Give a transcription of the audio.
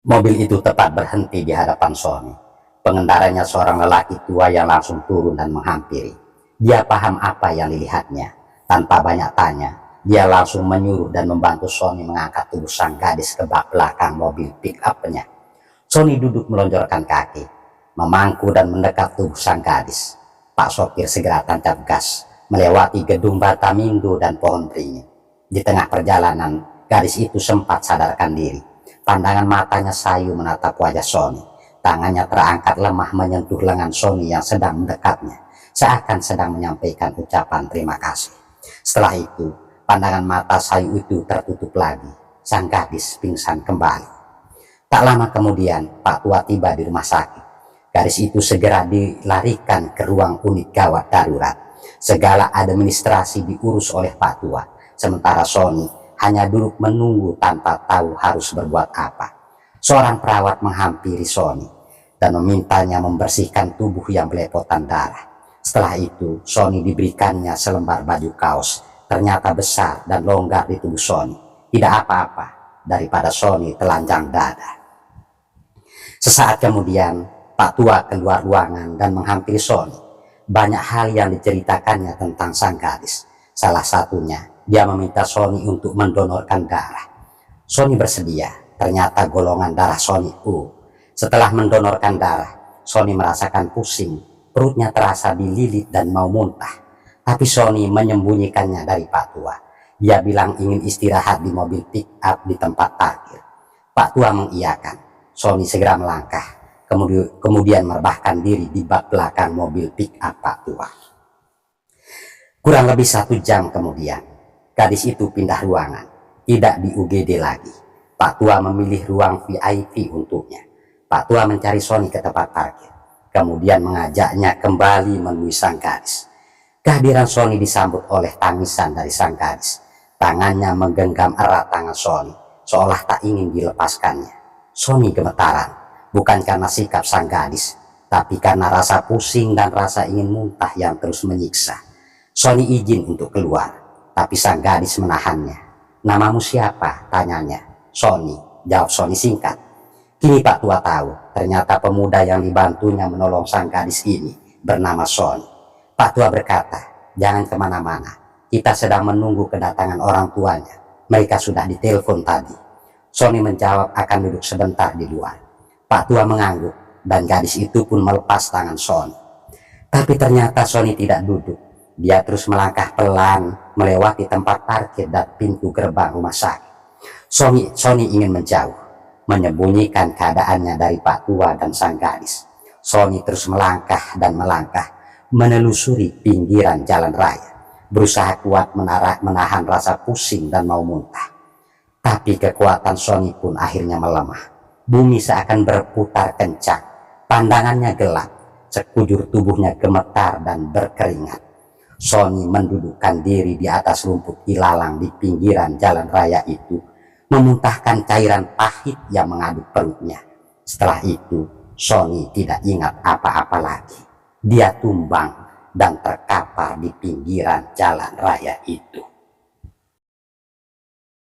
Mobil itu tepat berhenti di hadapan Sony. Pengendaranya seorang lelaki tua yang langsung turun dan menghampiri. Dia paham apa yang dilihatnya. Tanpa banyak tanya, dia langsung menyuruh dan membantu Sony mengangkat tubuh sang gadis ke bak belakang mobil pick-up-nya. Sony duduk melonjorkan kaki, memangku dan mendekat tubuh sang gadis. Pak sopir segera tancap gas, melewati gedung Batamindo dan pohon beringin. Di tengah perjalanan, gadis itu sempat sadarkan diri. Pandangan matanya sayu menatap wajah Sony. Tangannya terangkat lemah menyentuh lengan Sony yang sedang mendekatnya, seakan sedang menyampaikan ucapan terima kasih. Setelah itu, pandangan mata sayu itu tertutup lagi. Sang gadis pingsan kembali. Tak lama kemudian, Pak Tua tiba di rumah sakit. Gadis itu segera dilarikan ke ruang unit gawat darurat. Segala administrasi diurus oleh Pak Tua, sementara Sony hanya duduk menunggu tanpa tahu harus berbuat apa. Seorang perawat menghampiri Sony dan memintanya membersihkan tubuh yang belepotan darah. Setelah itu, Sony diberikannya selembar baju kaos, ternyata besar dan longgar di tubuh Sony. Tidak apa-apa daripada Sony telanjang dada. Sesaat kemudian, Pak Tua keluar ruangan dan menghampiri Sony. Banyak hal yang diceritakannya tentang sang gadis. Salah satunya, dia meminta Sony untuk mendonorkan darah. Sony bersedia, ternyata golongan darah Sony O. Setelah mendonorkan darah, Sony merasakan pusing, perutnya terasa dililit dan mau muntah. Tapi Sony menyembunyikannya dari Pak Tua. Dia bilang ingin istirahat di mobil pick-up di tempat parkir. Pak Tua mengiyakan. Sony segera melangkah, kemudian merebahkan diri di bak belakang mobil pick-up Pak Tua. Kurang lebih 1 jam kemudian, gadis itu pindah ruangan, tidak di UGD lagi. Pak Tua memilih ruang VIP untuknya. Pak Tua mencari Sony ke tempat parkir, kemudian mengajaknya kembali menemui sang gadis. Kehadiran Sony disambut oleh tangisan dari sang gadis. Tangannya menggenggam erat tangan Sony, seolah tak ingin dilepaskannya. Sony gemetaran, bukan karena sikap sang gadis, tapi karena rasa pusing dan rasa ingin muntah yang terus menyiksa. Sony izin untuk keluar, tapi sang gadis menahannya. "Namamu siapa?" tanyanya. "Sony," jawab Sony singkat. Kini Pak Tua tahu, ternyata pemuda yang dibantunya menolong sang gadis ini bernama Sony. Pak Tua berkata, "Jangan kemana-mana, kita sedang menunggu kedatangan orang tuanya. Mereka sudah ditelepon tadi." Sony menjawab akan duduk sebentar di luar. Pak Tua mengangguk, dan gadis itu pun melepas tangan Sony. Tapi ternyata Sony tidak duduk. Dia terus melangkah pelan melewati tempat parkir dan pintu gerbang rumah sakit. Sony ingin menjauh, menyembunyikan keadaannya dari Pak Tua dan sang gadis. Sony terus melangkah dan melangkah, menelusuri pinggiran jalan raya, berusaha kuat menahan rasa pusing dan mau muntah. Tapi kekuatan Sony pun akhirnya melemah. Bumi seakan berputar kencang, pandangannya gelap, sekujur tubuhnya gemetar dan berkeringat. Sony mendudukkan diri di atas rumput ilalang di pinggiran jalan raya itu, memuntahkan cairan pahit yang mengaduk perutnya. Setelah itu, Sony tidak ingat apa-apa lagi. Dia tumbang dan terkapar di pinggiran jalan raya itu.